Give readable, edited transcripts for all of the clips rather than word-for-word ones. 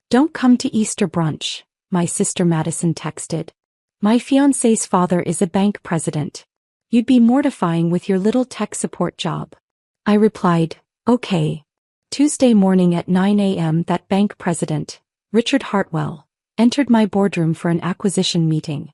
"Don't come to Easter brunch," my sister Madison texted. "My fiancé's father is a bank president. You'd be mortifying with your little tech support job." I replied, "Okay." Tuesday morning at 9 a.m. that bank president, Richard Hartwell, entered my boardroom for an acquisition meeting.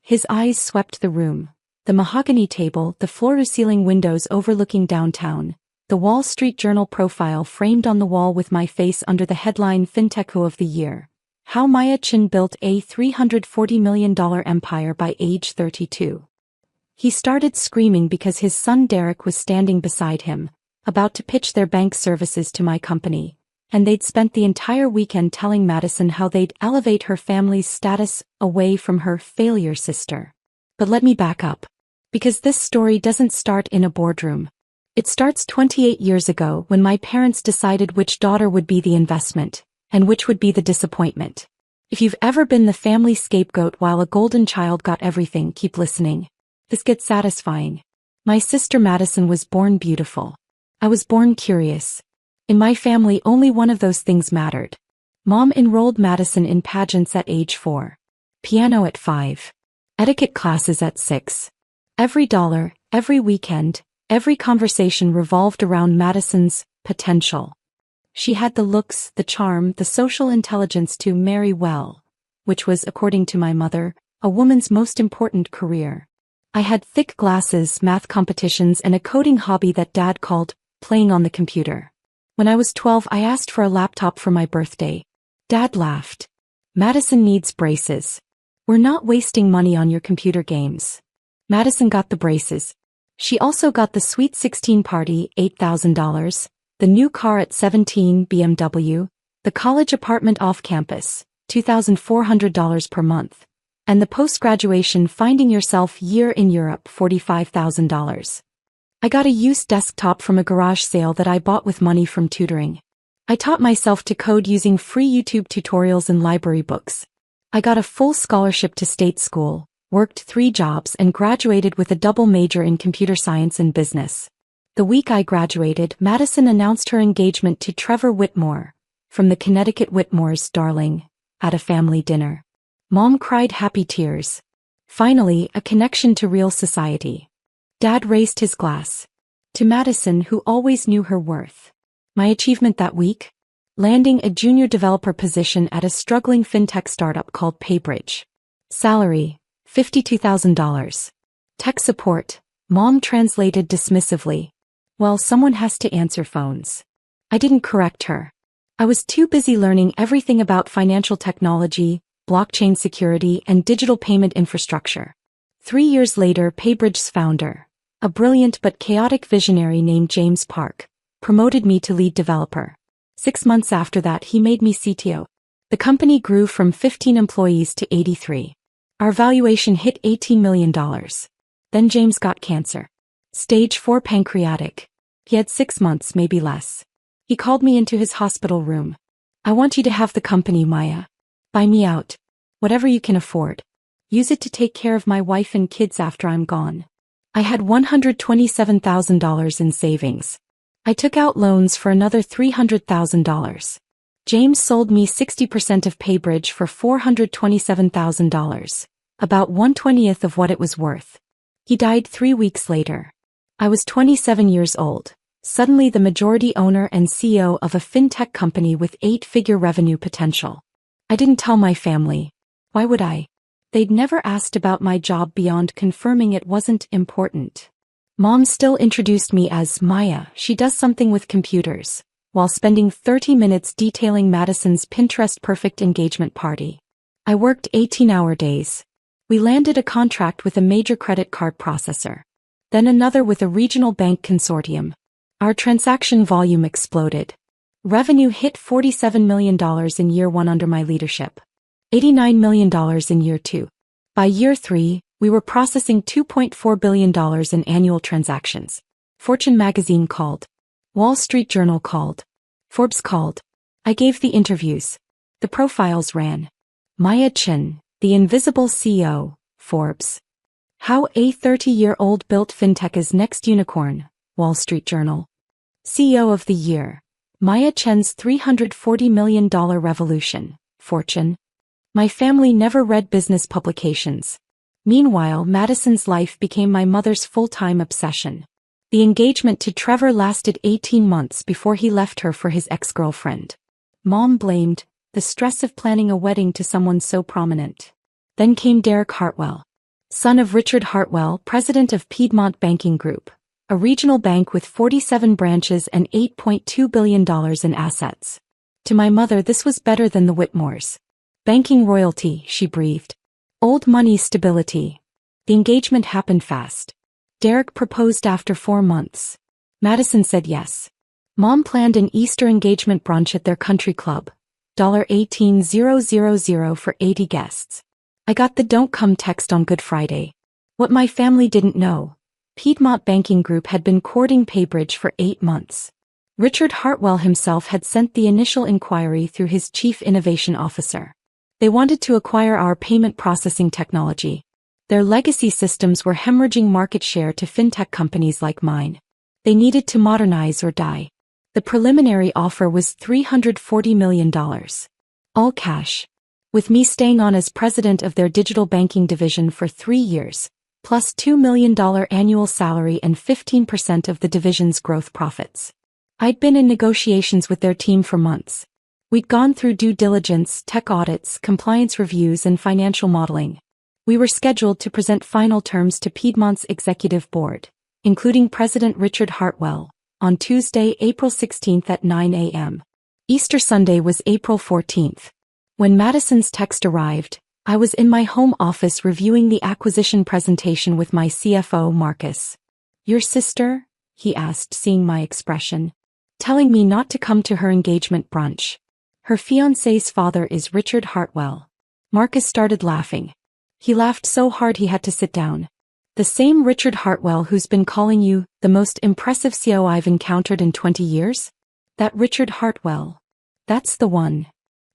His eyes swept the room. The mahogany table, the floor-to-ceiling windows overlooking downtown, the Wall Street Journal profile framed on the wall with my face under the headline FinTech of the Year. How Maya Chen Built a $340 million empire by age 32. He started screaming because his son Derek was standing beside him, about to pitch their bank services to my company, and they'd spent the entire weekend telling Madison how they'd elevate her family's status away from her failure sister. But let me back up. Because this story doesn't start in a boardroom. It starts 28 years ago when my parents decided which daughter would be the investment, and which would be the disappointment. If you've ever been the family scapegoat while a golden child got everything, keep listening. This gets satisfying. My sister Madison was born beautiful. I was born curious. In my family only one of those things mattered. Mom enrolled Madison in pageants at age 4. Piano at 5. Etiquette classes at 6. Every dollar, every weekend, every conversation revolved around Madison's potential. She had the looks, the charm, the social intelligence to marry well, which was, according to my mother, a woman's most important career. I had thick glasses, math competitions, and a coding hobby that Dad called playing on the computer. When I was 12, I asked for a laptop for my birthday. Dad laughed. "Madison needs braces. We're not wasting money on your computer games." Madison got the braces. She also got the Sweet 16 party, $8,000, the new car at 17, BMW, the college apartment off campus, $2,400 per month, and the post-graduation Finding Yourself year in Europe, $45,000. I got a used desktop from a garage sale that I bought with money from tutoring. I taught myself to code using free YouTube tutorials and library books. I got a full scholarship to state school, worked 3 jobs, and graduated with a double major in computer science and business. The week I graduated, Madison announced her engagement to Trevor Whitmore, from the Connecticut Whitmores, darling, at a family dinner. Mom cried happy tears. Finally, a connection to real society. Dad raised his glass. To Madison, who always knew her worth. My achievement that week? Landing a junior developer position at a struggling fintech startup called PayBridge. Salary, $52,000. Tech support, Mom translated dismissively. "Well, someone has to answer phones." I didn't correct her. I was too busy learning everything about financial technology, blockchain security, and digital payment infrastructure. 3 years later, PayBridge's founder, a brilliant but chaotic visionary named James Park, promoted me to lead developer. 6 months after that, he made me CTO. The company grew from 15 employees to 83. Our valuation hit $18 million. Then James got cancer. Stage 4 pancreatic. He had 6 months, maybe less. He called me into his hospital room. "I want you to have the company, Maya. Buy me out. Whatever you can afford. Use it to take care of my wife and kids after I'm gone." I had $127,000 in savings. I took out loans for another $300,000. James sold me 60% of PayBridge for $427,000, about 1/20th of what it was worth. He died 3 weeks later. I was 27 years old, suddenly the majority owner and CEO of a fintech company with 8-figure revenue potential. I didn't tell my family. Why would I? They'd never asked about my job beyond confirming it wasn't important. Mom still introduced me as Maya. She does something with computers, while spending 30 minutes detailing Madison's Pinterest-perfect engagement party. I worked 18-hour days. We landed a contract with a major credit card processor. Then another with a regional bank consortium. Our transaction volume exploded. Revenue hit $47 million in year 1 under my leadership. $89 million in year 2. By year 3, we were processing $2.4 billion in annual transactions. Fortune magazine called. Wall Street Journal called. Forbes called. I gave the interviews. The profiles ran. Maya Chen, the invisible CEO, Forbes. How a 30-year-old built fintech is next unicorn, Wall Street Journal. CEO of the Year, Maya Chen's $340 million revolution, fortune. My family never read business publications. Meanwhile, Madison's life became my mother's full-time obsession. The engagement to Trevor lasted 18 months before he left her for his ex-girlfriend. Mom blamed the stress of planning a wedding to someone so prominent. Then came Derek Hartwell, son of Richard Hartwell, president of Piedmont Banking Group, a regional bank with 47 branches and $8.2 billion in assets. To my mother, this was better than the Whitmores. Banking royalty, she breathed. Old money stability. The engagement happened fast. Derek proposed after 4 months. Madison said yes. Mom planned an Easter engagement brunch at their country club. $18,000 for 80 guests. I got the "don't come" text on Good Friday. What my family didn't know, Piedmont Banking Group had been courting Paybridge for 8 months. Richard Hartwell himself had sent the initial inquiry through his chief innovation officer. They wanted to acquire our payment processing technology. Their legacy systems were hemorrhaging market share to fintech companies like mine. They needed to modernize or die. The preliminary offer was $340 million. All cash. With me staying on as president of their digital banking division for 3 years, plus $2 million annual salary and 15% of the division's growth profits. I'd been in negotiations with their team for months. We'd gone through due diligence, tech audits, compliance reviews, and financial modeling. We were scheduled to present final terms to Piedmont's executive board, including President Richard Hartwell, on Tuesday, April 16 at 9 a.m. Easter Sunday was April 14. When Madison's text arrived, I was in my home office reviewing the acquisition presentation with my CFO, Marcus. "Your sister?" he asked, seeing my expression. "Telling me not to come to her engagement brunch. Her fiancé's father is Richard Hartwell." Marcus started laughing. He laughed so hard he had to sit down. "The same Richard Hartwell who's been calling you the most impressive CEO I've encountered in 20 years? That Richard Hartwell. That's the one.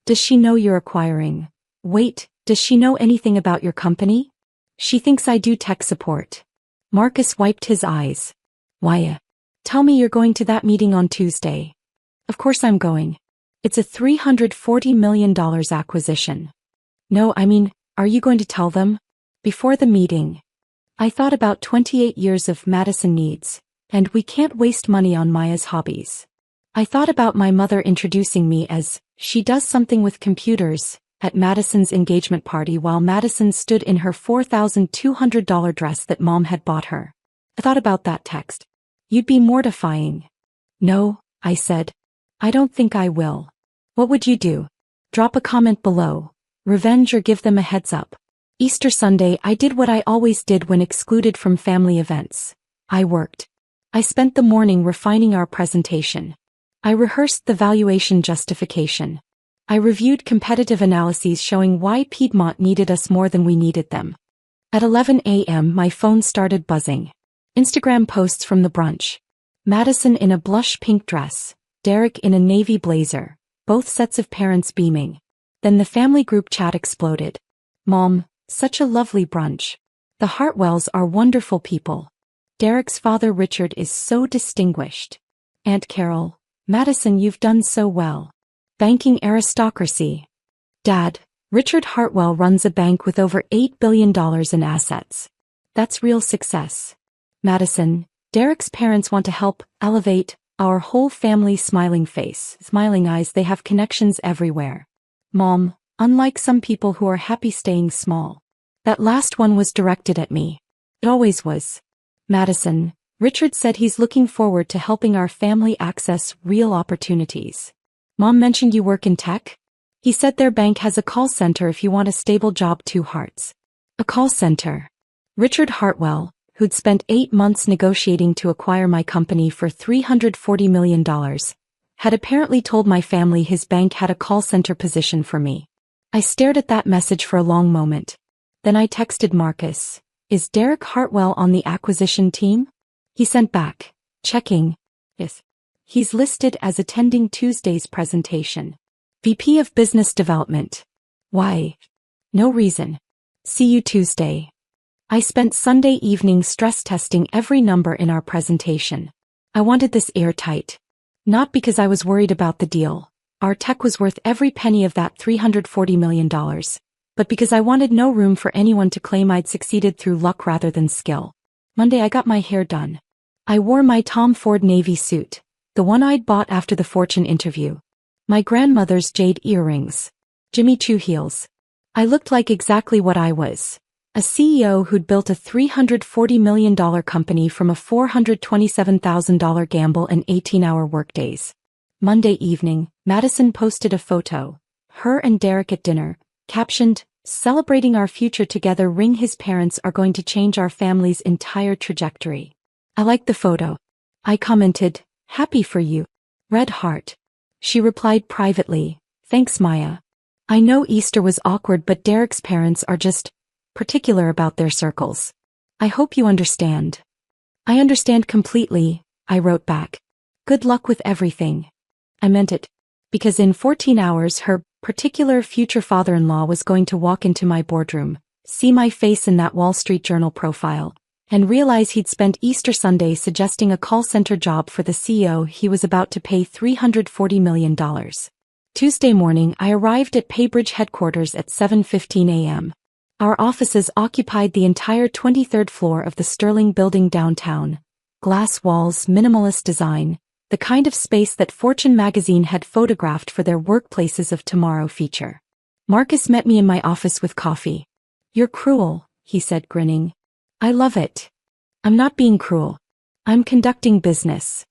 Does she know you're acquiring? Wait, does she know anything about your company? She thinks I do tech support." Marcus wiped his eyes. "Why? Tell me you're going to that meeting on Tuesday." "Of course I'm going. It's a $340 million acquisition." "No, I mean, are you going to tell them?" "Before the meeting." I thought about 28 years of Madison needs, and we can't waste money on Maya's hobbies. I thought about my mother introducing me as, she does something with computers, at Madison's engagement party while Madison stood in her $4,200 dress that Mom had bought her. I thought about that text. "You'd be mortifying." "No," I said. "I don't think I will." "What would you do?" Drop a comment below. Revenge or give them a heads up. Easter Sunday, I did what I always did when excluded from family events. I worked. I spent the morning refining our presentation. I rehearsed the valuation justification. I reviewed competitive analyses showing why Piedmont needed us more than we needed them. At 11 a.m. my phone started buzzing. Instagram posts from the brunch. Madison in a blush pink dress, Derek in a navy blazer, both sets of parents beaming. Then the family group chat exploded. "Mom, such a lovely brunch. The Hartwells are wonderful people. Derek's father Richard is so distinguished. Aunt Carol, Madison, you've done so well. Banking aristocracy. Dad, Richard Hartwell runs a bank with over $8 billion in assets. That's real success. Madison, Derek's parents want to help elevate our whole family." Smiling face, smiling eyes, they have connections everywhere. Mom, unlike some people who are happy staying small. That last one was directed at me. It always was. Madison, Richard said he's looking forward to helping our family access real opportunities. Mom mentioned you work in tech? He said their bank has a call center if you want a stable job. 2 hearts. A call center. Richard Hartwell, who'd spent 8 months negotiating to acquire my company for $340 million, had apparently told my family his bank had a call center position for me. I stared at that message for a long moment. Then I texted Marcus, "Is Derek Hartwell on the acquisition team?" He sent back, "Checking. Yes. He's listed as attending Tuesday's presentation. VP of Business Development." Why? No reason. "See you Tuesday." I spent Sunday evening stress testing every number in our presentation. I wanted this airtight. Not because I was worried about the deal. Our tech was worth every penny of that $340 million. But because I wanted no room for anyone to claim I'd succeeded through luck rather than skill. Monday I got my hair done. I wore my Tom Ford navy suit, the one I'd bought after the Fortune interview. My grandmother's jade earrings. Jimmy Choo heels. I looked like exactly what I was. A CEO who'd built a $340 million company from a $427,000 gamble and 18-hour workdays. Monday evening, Madison posted a photo. Her and Derek at dinner, captioned, "Celebrating our future together. His parents are going to change our family's entire trajectory." I liked the photo. I commented, "Happy for you. Red heart." She replied privately, "Thanks, Maya. I know Easter was awkward, but Derek's parents are just particular about their circles. I hope you understand." "I understand completely," I wrote back. "Good luck with everything." I meant it. Because in 14 hours her particular future father-in-law was going to walk into my boardroom, see my face in that Wall Street Journal profile, and realize he'd spent Easter Sunday suggesting a call center job for the CEO he was about to pay $340 million. Tuesday morning I arrived at Paybridge headquarters at 7:15 a.m. Our offices occupied the entire 23rd floor of the Sterling building downtown. Glass walls, minimalist design, the kind of space that Fortune magazine had photographed for their Workplaces of Tomorrow feature. Marcus met me in my office with coffee. "You're cruel," he said, grinning. "I love it." "I'm not being cruel. I'm conducting business."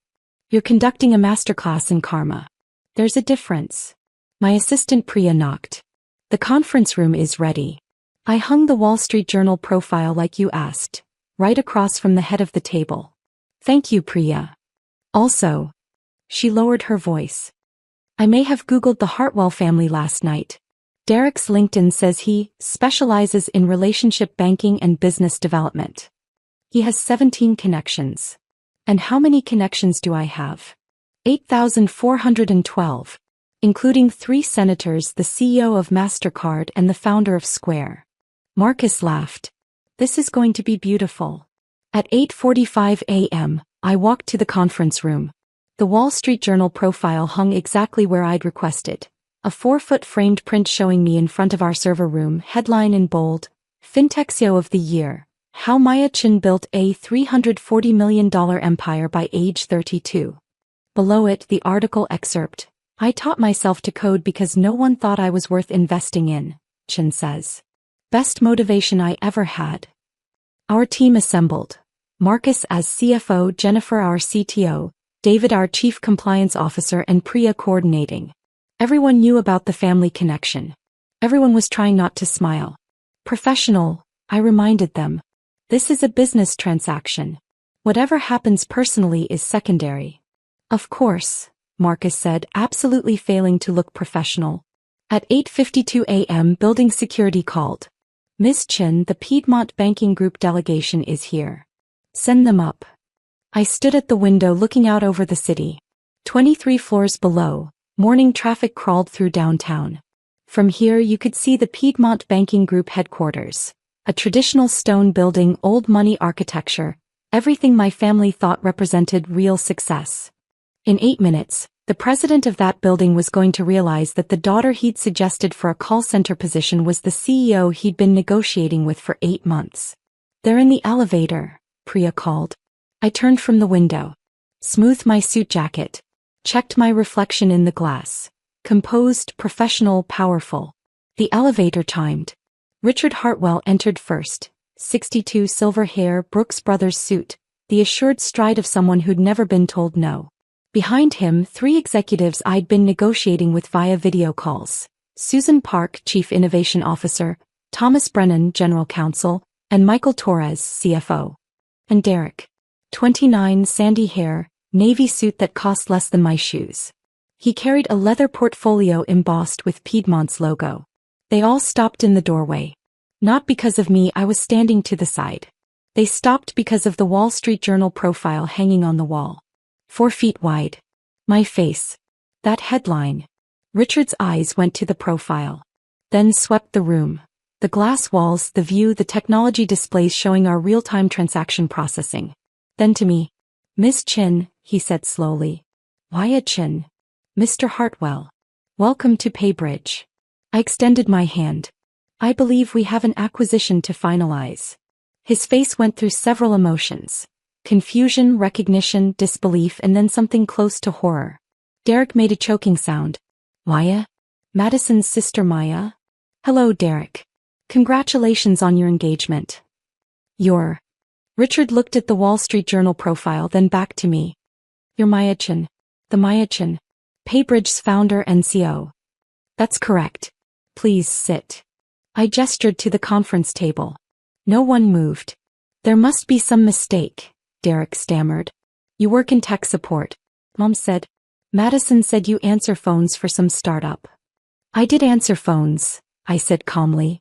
"You're conducting a masterclass in karma. There's a difference." My assistant Priya knocked. "The conference room is ready." I hung the Wall Street Journal profile like you asked, right across from the head of the table. "Thank you, Priya. Also," she lowered her voice, "I may have Googled the Hartwell family last night. Derek's LinkedIn says he specializes in relationship banking and business development. He has 17 connections. And how many connections do I have? 8,412, including 3 senators, the CEO of MasterCard and the founder of Square." Marcus laughed. "This is going to be beautiful." At 8:45 a.m., I walked to the conference room. The Wall Street Journal profile hung exactly where I'd requested. A 4-foot framed print showing me in front of our server room, headline in bold, "FinTech CEO of the Year, How Maya Chen Built a $340 million Empire by Age 32. Below it, the article excerpt, "I taught myself to code because no one thought I was worth investing in," Chen says. "Best motivation I ever had." Our team assembled. Marcus as CFO, Jennifer our CTO, David our Chief Compliance Officer, and Priya coordinating. Everyone knew about the family connection. Everyone was trying not to smile. "Professional," I reminded them. "This is a business transaction. Whatever happens personally is secondary." "Of course," Marcus said, absolutely failing to look professional. At 8:52 a.m. building security called. "Ms. Chen, the Piedmont Banking Group delegation is here. Send them up." I stood at the window looking out over the city. 23 floors below, morning traffic crawled through downtown. From here you could see the Piedmont Banking Group headquarters. A traditional stone building, old money architecture, everything my family thought represented real success. In 8 minutes, the president of that building was going to realize that the daughter he'd suggested for a call center position was the CEO he'd been negotiating with for 8 months. "They're in the elevator," Priya called. I turned from the window, smoothed my suit jacket, checked my reflection in the glass. Composed, professional, powerful. The elevator chimed. Richard Hartwell entered first, 62, silver hair, Brooks Brothers suit, the assured stride of someone who'd never been told no. Behind him, 3 executives I'd been negotiating with via video calls. Susan Park, Chief Innovation Officer, Thomas Brennan, General Counsel, and Michael Torres, CFO. And Derek. 29, sandy hair, navy suit that cost less than my shoes. He carried a leather portfolio embossed with Piedmont's logo. They all stopped in the doorway. Not because of me, I was standing to the side. They stopped because of the Wall Street Journal profile hanging on the wall. 4 feet wide. My face. That headline. Richard's eyes went to the profile. Then swept the room. The glass walls, the view, the technology displays showing our real-time transaction processing. Then to me. "Ms. Chen," he said slowly. Why CHEN? Mr. Hartwell. Welcome to PayBridge. I extended my hand. I believe we have an acquisition to finalize. His face went through several emotions. Confusion, recognition, disbelief, and then something close to horror. Derek made a choking sound. Maya? Madison's sister Maya? Hello, Derek. Congratulations on your engagement. Richard looked at the Wall Street Journal profile, then back to me. You're Maya CHEN. The Maya CHEN. PayBridge's founder and CEO. That's correct. Please sit. I gestured to the conference table. No one moved. There must be some mistake, Derek stammered. You work in tech support, Mom said. Madison said you answer phones for some startup. I did answer phones, I said calmly.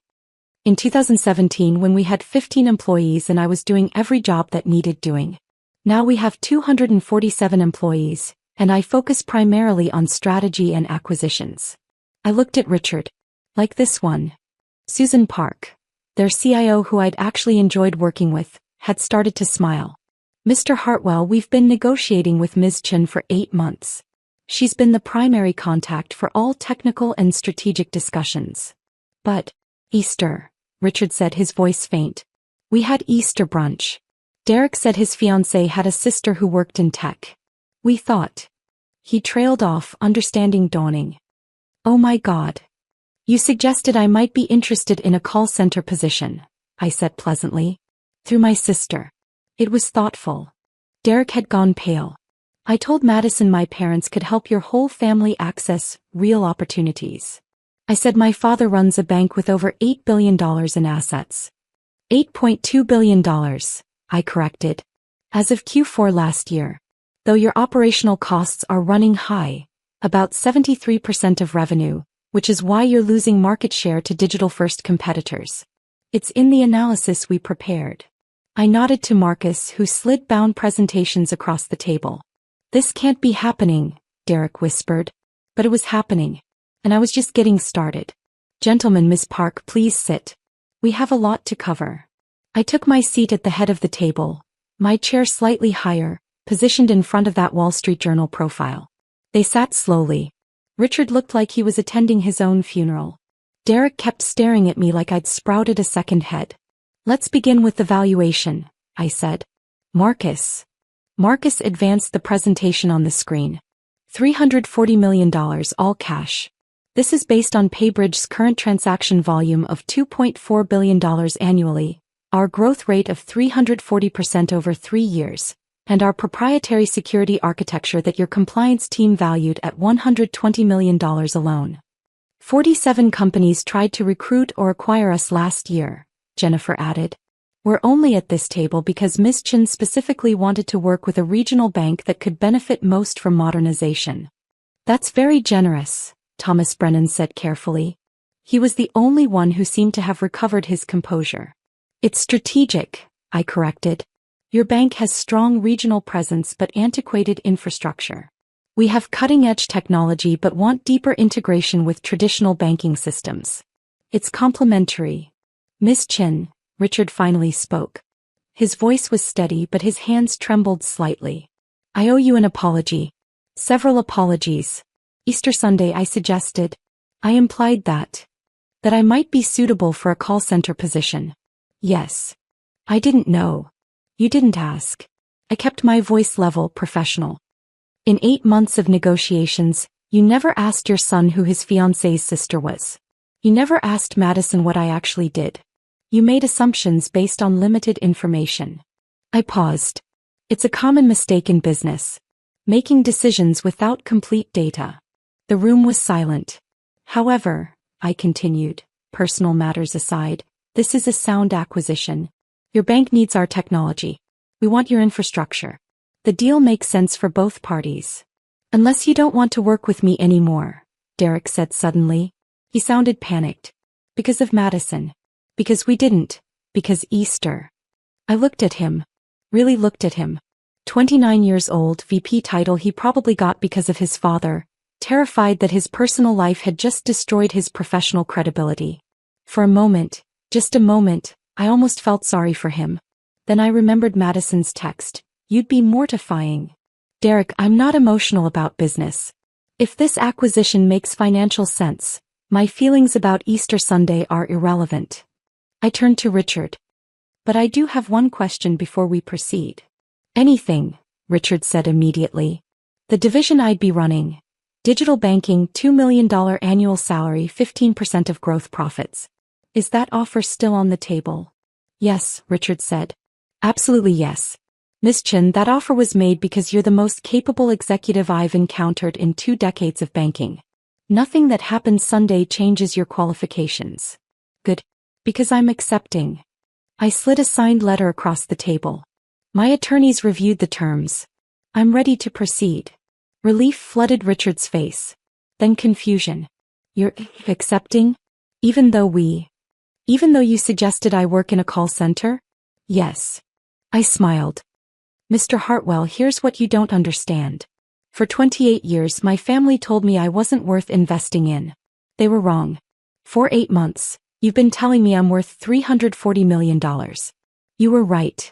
In 2017 when we had 15 employees and I was doing every job that needed doing. Now we have 247 employees, and I focus primarily on strategy and acquisitions. I looked at Richard. Like this one. Susan Park, their CIO who I'd actually enjoyed working with, had started to smile. Mr. Hartwell, we've been negotiating with Ms. CHEN for 8 months. She's been the primary contact for all technical and strategic discussions. But, Easter, Richard said, his voice faint. We had Easter brunch. Derek said his fiancée had a sister who worked in tech. We thought. He trailed off, understanding dawning. Oh my God. You suggested I might be interested in a call center position, I said pleasantly. Through my sister. It was thoughtful. Derek had gone pale. I told Madison my parents could help your whole family access real opportunities. I said my father runs a bank with over $8 billion in assets. $8.2 billion, I corrected. As of Q4 last year. Though your operational costs are running high, about 73% of revenue, which is why you're losing market share to digital-first competitors. It's in the analysis we prepared. I nodded to Marcus, who slid bound presentations across the table. This can't be happening, Derek whispered. But it was happening. And I was just getting started. Gentlemen, Miss Park, please sit. We have a lot to cover. I took my seat at the head of the table, my chair slightly higher, positioned in front of that Wall Street Journal profile. They sat slowly. Richard looked like he was attending his own funeral. Derek kept staring at me like I'd sprouted a second head. Let's begin with the valuation, I said. Marcus advanced the presentation on the screen. $340 million, all cash. This is based on PayBridge's current transaction volume of $2.4 billion annually, our growth rate of 340% over 3 years, and our proprietary security architecture that your compliance team valued at $120 million alone. 47 companies tried to recruit or acquire us last year, Jennifer added. We're only at this table because Ms. CHEN specifically wanted to work with a regional bank that could benefit most from modernization. That's very generous, Thomas Brennan said carefully. He was the only one who seemed to have recovered his composure. It's strategic, I corrected. Your bank has strong regional presence but antiquated infrastructure. We have cutting-edge technology but want deeper integration with traditional banking systems. It's complementary. Ms. CHEN, Richard finally spoke. His voice was steady but his hands trembled slightly. I owe you an apology. Several apologies. Easter Sunday I suggested. I implied that I might be suitable for a call center position. Yes. I didn't know. You didn't ask. I kept my voice level, professional. In 8 months of negotiations, you never asked your son who his fiancée's sister was. You never asked Madison what I actually did. You made assumptions based on limited information. I paused. It's a common mistake in business. Making decisions without complete data. The room was silent. However, I continued, personal matters aside, this is a sound acquisition. Your bank needs our technology. We want your infrastructure. The deal makes sense for both parties. Unless you don't want to work with me anymore, Derek said suddenly. He sounded panicked. Because of Madison. Because we didn't. Because Easter. I looked at him. Really looked at him. 29 years old, VP title he probably got because of his father, terrified that his personal life had just destroyed his professional credibility. For a moment, just a moment, I almost felt sorry for him. Then I remembered Madison's text. You'd be mortifying. Derek, I'm not emotional about business. If this acquisition makes financial sense, my feelings about Easter Sunday are irrelevant. I turned to Richard. But I do have one question before we proceed. Anything, Richard said immediately. The division I'd be running. Digital banking, $2 million annual salary, 15% of growth profits. Is that offer still on the table? Yes, Richard said. Absolutely yes. Miss Chen, that offer was made because you're the most capable executive I've encountered in 2 decades of banking. Nothing that happens Sunday changes your qualifications. Good. Because I'm accepting. I slid a signed letter across the table. My attorneys reviewed the terms. I'm ready to proceed. Relief flooded Richard's face. Then confusion. You're accepting? Even though you suggested I work in a call center? Yes. I smiled. Mr. Hartwell, here's what you don't understand. For 28 years my family told me I wasn't worth investing in. They were wrong. For 8 months, you've been telling me I'm worth $340 million. You were right.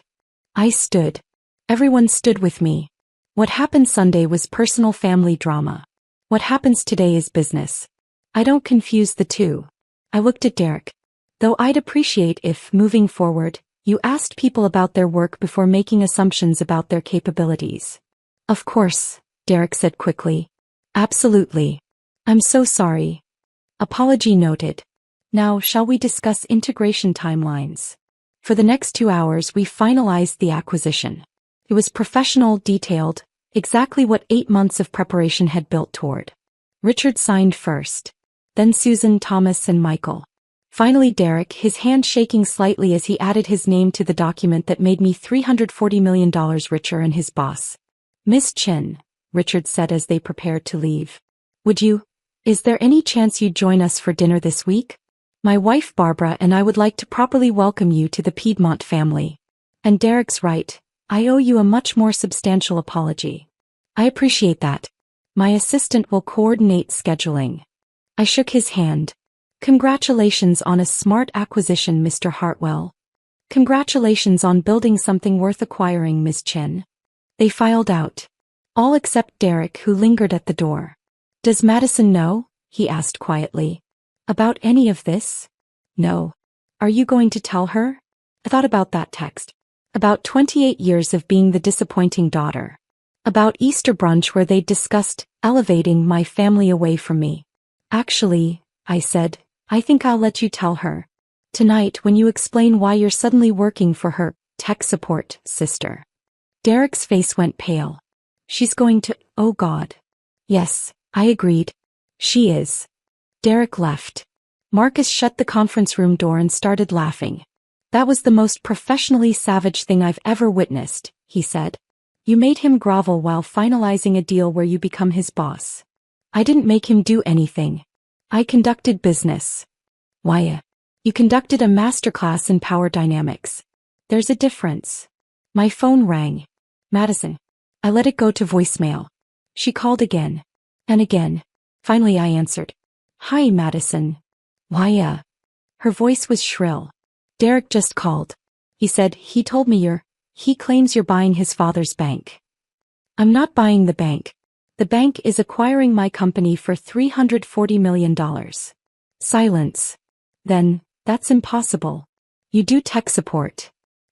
I stood. Everyone stood with me. What happened Sunday was personal family drama. What happens today is business. I don't confuse the two. I looked at Derek. Though I'd appreciate if, moving forward, you asked people about their work before making assumptions about their capabilities. Of course, Derek said quickly. Absolutely. I'm so sorry. Apology noted. Now, shall we discuss integration timelines? For the next 2 hours we finalized the acquisition. It was professional, detailed, exactly what 8 months of preparation had built toward. Richard signed first. Then Susan, Thomas, and Michael. Finally Derek, his hand shaking slightly as he added his name to the document that made me $340 million richer and his boss. Miss Chen, Richard said as they prepared to leave. Is there any chance you'd join us for dinner this week? My wife Barbara and I would like to properly welcome you to the Piedmont family. And Derek's right, I owe you a much more substantial apology. I appreciate that. My assistant will coordinate scheduling. I shook his hand. Congratulations on a smart acquisition, Mr. Hartwell. Congratulations on building something worth acquiring, Ms. Chen. They filed out. All except Derek, who lingered at the door. Does Madison know? He asked quietly. About any of this? No. Are you going to tell her? I thought about that text. About 28 years of being the disappointing daughter. About Easter brunch where they discussed elevating my family away from me. Actually, I said, I think I'll let you tell her. Tonight when you explain why you're suddenly working for her tech support sister. Derek's face went pale. She's going to, oh God. Yes, I agreed. She is. Derek left. Marcus shut the conference room door and started laughing. That was the most professionally savage thing I've ever witnessed, he said. You made him grovel while finalizing a deal where you become his boss. I didn't make him do anything. I conducted business. Why? You conducted a masterclass in power dynamics. There's a difference. My phone rang. Madison. I let it go to voicemail. She called again. And again. Finally I answered. Hi, Madison. Why? Her voice was shrill. Derek just called. He said, he told me he claims you're buying his father's bank. I'm not buying the bank. The bank is acquiring my company for $340 million. Silence. Then, that's impossible. You do tech support.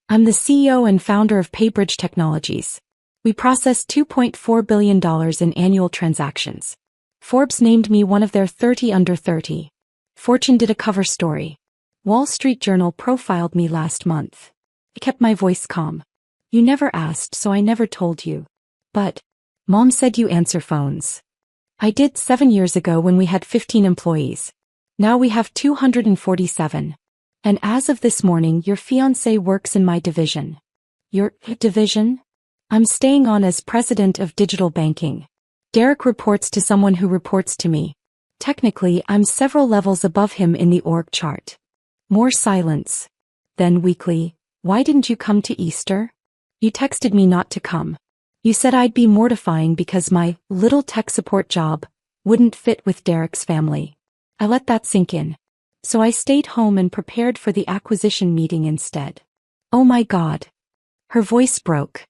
I'm the CEO and founder of PayBridge Technologies. We process $2.4 billion in annual transactions. Forbes named me one of their 30 under 30. Fortune did a cover story. Wall Street Journal profiled me last month. I kept my voice calm. You never asked, so I never told you. But, Mom said you answer phones. I did 7 years ago when we had 15 employees. Now we have 247. And as of this morning, your fiancé works in my division. Your division? I'm staying on as president of digital banking. Derek reports to someone who reports to me. Technically, I'm several levels above him in the org chart. More silence. Then weakly, why didn't you come to Easter? You texted me not to come. You said I'd be mortifying because my little tech support job wouldn't fit with Derek's family. I let that sink in. So I stayed home and prepared for the acquisition meeting instead. Oh my God. Her voice broke.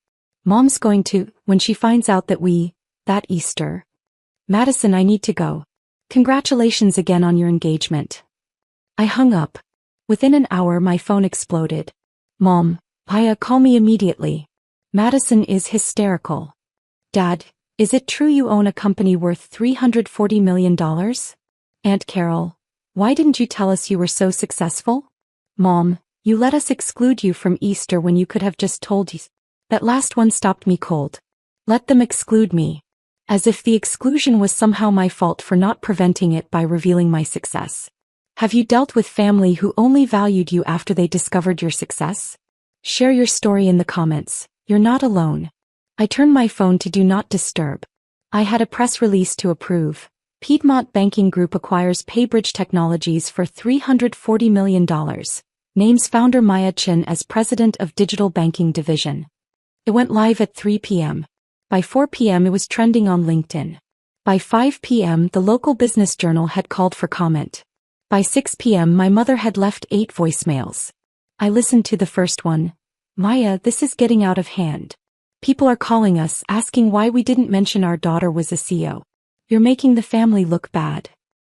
Mom's going to, when she finds out that Easter. Madison, I need to go. Congratulations again on your engagement. I hung up. Within an hour my phone exploded. Mom, Pia, call me immediately. Madison is hysterical. Dad, is it true you own a company worth $340 million? Aunt Carol, why didn't you tell us you were so successful? Mom, you let us exclude you from Easter when you could have just told us. That last one stopped me cold. Let them exclude me. As if the exclusion was somehow my fault for not preventing it by revealing my success. Have you dealt with family who only valued you after they discovered your success? Share your story in the comments. You're not alone. I turned my phone to Do Not Disturb. I had a press release to approve. Piedmont Banking Group acquires PayBridge Technologies for $340 million. Names founder Maya CHEN as president of Digital Banking Division. It went live at 3 p.m. By 4 p.m. it was trending on LinkedIn. By 5 p.m. the local business journal had called for comment. By 6 p.m. my mother had left 8 voicemails. I listened to the first one. Maya, this is getting out of hand. People are calling us asking why we didn't mention our daughter was a CEO. You're making the family look bad.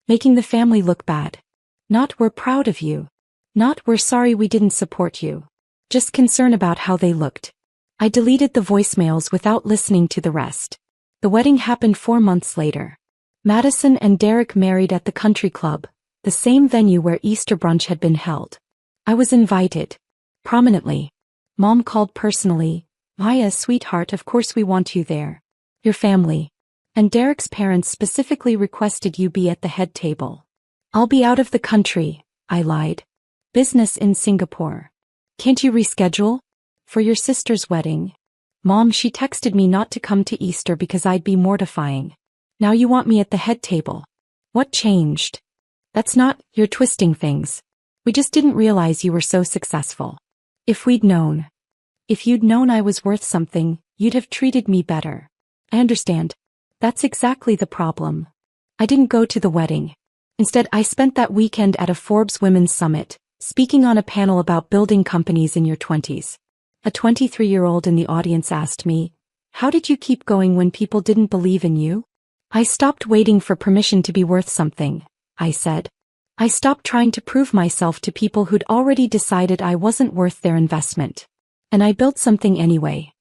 Making the family look bad. Not we're proud of you. Not we're sorry we didn't support you. Just concern about how they looked. I deleted the voicemails without listening to the rest. The wedding happened 4 months later. Madison and Derek married at the country club, the same venue where Easter brunch had been held. I was invited. Prominently. Mom called personally. Maya, sweetheart, of course we want you there. Your family. And Derek's parents specifically requested you be at the head table. I'll be out of the country, I lied. Business in Singapore. Can't you reschedule? For your sister's wedding. Mom, she texted me not to come to Easter because I'd be mortifying. Now you want me at the head table. What changed? That's not, you're twisting things. We just didn't realize you were so successful. If we'd known. If you'd known I was worth something, you'd have treated me better. I understand. That's exactly the problem. I didn't go to the wedding. Instead, I spent that weekend at a Forbes Women's Summit, speaking on a panel about building companies in your 20s. A 23-year-old in the audience asked me, how did you keep going when people didn't believe in you? I stopped waiting for permission to be worth something, I said. I stopped trying to prove myself to people who'd already decided I wasn't worth their investment. And I built something anyway.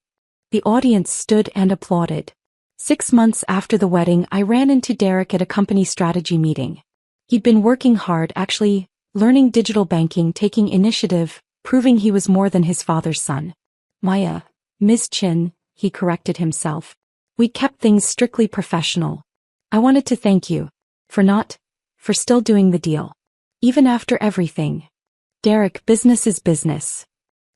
The audience stood and applauded. 6 months after the wedding, I ran into Derek at a company strategy meeting. He'd been working hard, actually, learning digital banking, taking initiative, proving he was more than his father's son. Maya, Ms. Chin, he corrected himself. We kept things strictly professional. I wanted to thank you. For still doing the deal. Even after everything. Derek, business is business.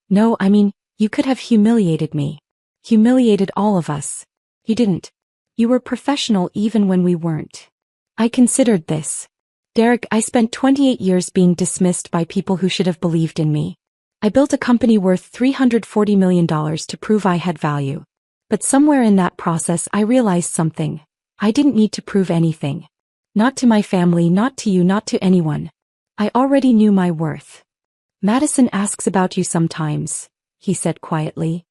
No, I mean, you could have humiliated me. Humiliated all of us. You didn't. You were professional even when we weren't. I considered this. Derek, I spent 28 years being dismissed by people who should have believed in me. I built a company worth $340 million to prove I had value. But somewhere in that process I realized something. I didn't need to prove anything. Not to my family, not to you, not to anyone. I already knew my worth. Madison asks about you sometimes, he said quietly.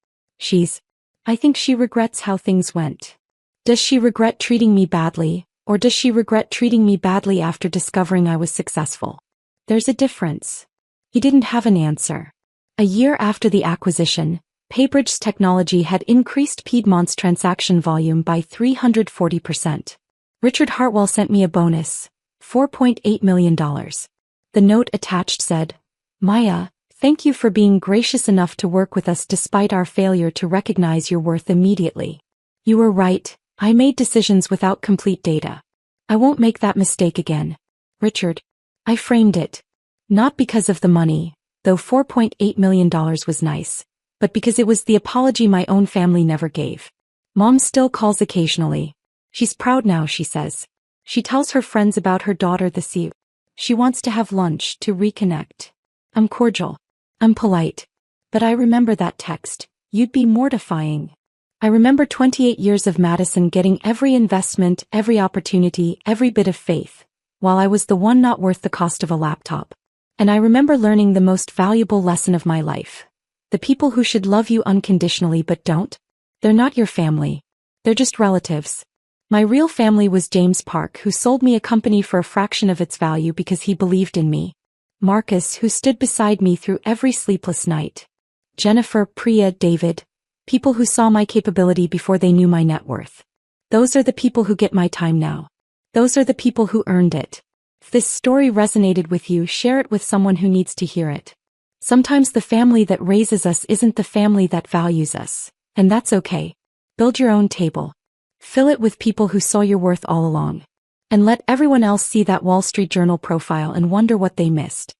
I think she regrets how things went. Does she regret treating me badly, or does she regret treating me badly after discovering I was successful? There's a difference. He didn't have an answer. A year after the acquisition, PayBridge's technology had increased Piedmont's transaction volume by 340%. Richard Hartwell sent me a bonus, $4.8 million. The note attached said, Maya, thank you for being gracious enough to work with us despite our failure to recognize your worth immediately. You were right, I made decisions without complete data. I won't make that mistake again. Richard. I framed it. Not because of the money, though $4.8 million was nice, but because it was the apology my own family never gave. Mom still calls occasionally. She's proud now, she says. She tells her friends about her daughter this evening. She wants to have lunch to reconnect. I'm cordial. I'm polite. But I remember that text. You'd be mortifying. I remember 28 years of Madison getting every investment, every opportunity, every bit of faith, while I was the one not worth the cost of a laptop. And I remember learning the most valuable lesson of my life. The people who should love you unconditionally but don't. They're not your family. They're just relatives. My real family was James Park, who sold me a company for a fraction of its value because he believed in me. Marcus, who stood beside me through every sleepless night. Jennifer, Priya, David. People who saw my capability before they knew my net worth. Those are the people who get my time now. Those are the people who earned it. If this story resonated with you, share it with someone who needs to hear it. Sometimes the family that raises us isn't the family that values us, and that's okay. Build your own table. Fill it with people who saw your worth all along. And let everyone else see that Wall Street Journal profile and wonder what they missed.